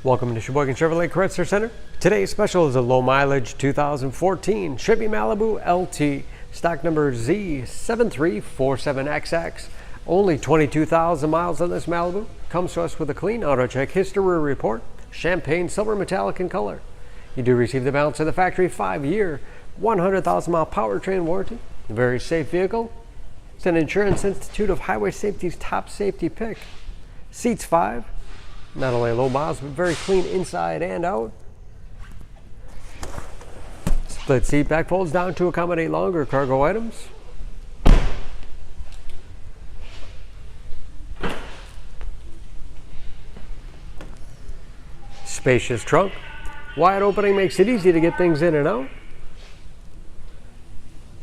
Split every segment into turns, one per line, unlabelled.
Welcome to Sheboygan Chevrolet Chrysler Center. Today's special is a low mileage 2014 Chevy Malibu LT, stock number Z7347XX. Only 22,000 miles on this Malibu. Comes to us with a clean auto check history report, champagne silver metallic in color. You do receive the balance of the factory 5-year, 100,000 mile powertrain warranty. A very safe vehicle. It's an Insurance Institute of Highway Safety's top safety pick. Seats 5. Not only low miles, but very clean inside and out. Split seat back folds down to accommodate longer cargo items. Spacious trunk. Wide opening makes it easy to get things in and out.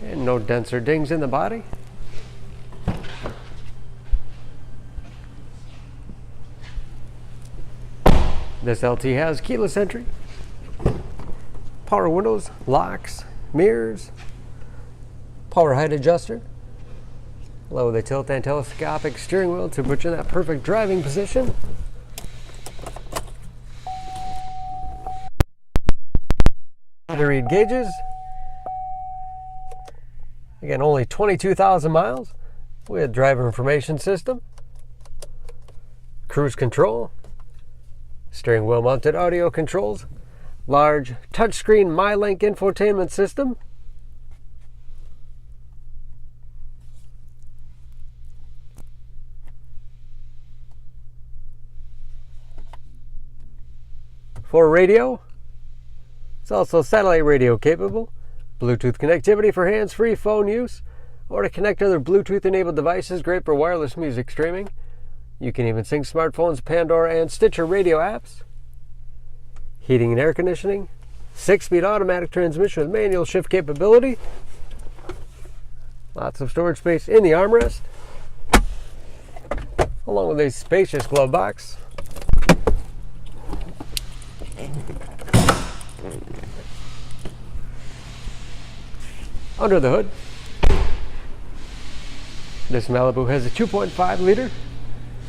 And no dents or dings in the body. This LT has keyless entry, power windows, locks, mirrors, power height adjuster, along with a tilt and telescopic steering wheel to put you in that perfect driving position. To read gauges. Again, only 22,000 miles with driver information system, cruise control, steering wheel mounted audio controls, large touchscreen MyLink infotainment system, for radio. It's also satellite radio capable, Bluetooth connectivity for hands-free phone use, or to connect other Bluetooth-enabled devices, great for wireless music streaming. You can even sync smartphones, Pandora, and Stitcher radio apps. Heating and air conditioning. 6-speed automatic transmission with manual shift capability. Lots of storage space in the armrest, along with a spacious glove box. Under the hood, this Malibu has a 2.5 liter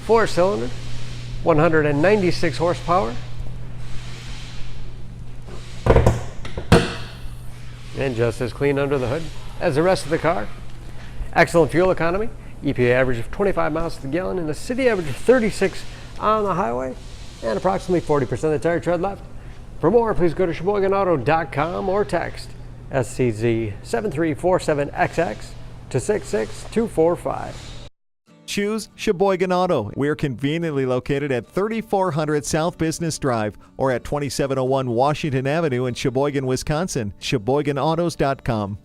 4-cylinder, 196 horsepower, and just as clean under the hood as the rest of the car. Excellent fuel economy, EPA average of 25 miles to the gallon, and a city average of 36 on the highway, and approximately 40% of the tire tread left. For more, please go to SheboyganAuto.com or text SCZ7347XX to 66245.
Choose Sheboygan Auto. We're conveniently located at 3400 South Business Drive or at 2701 Washington Avenue in Sheboygan, Wisconsin. SheboyganAutos.com.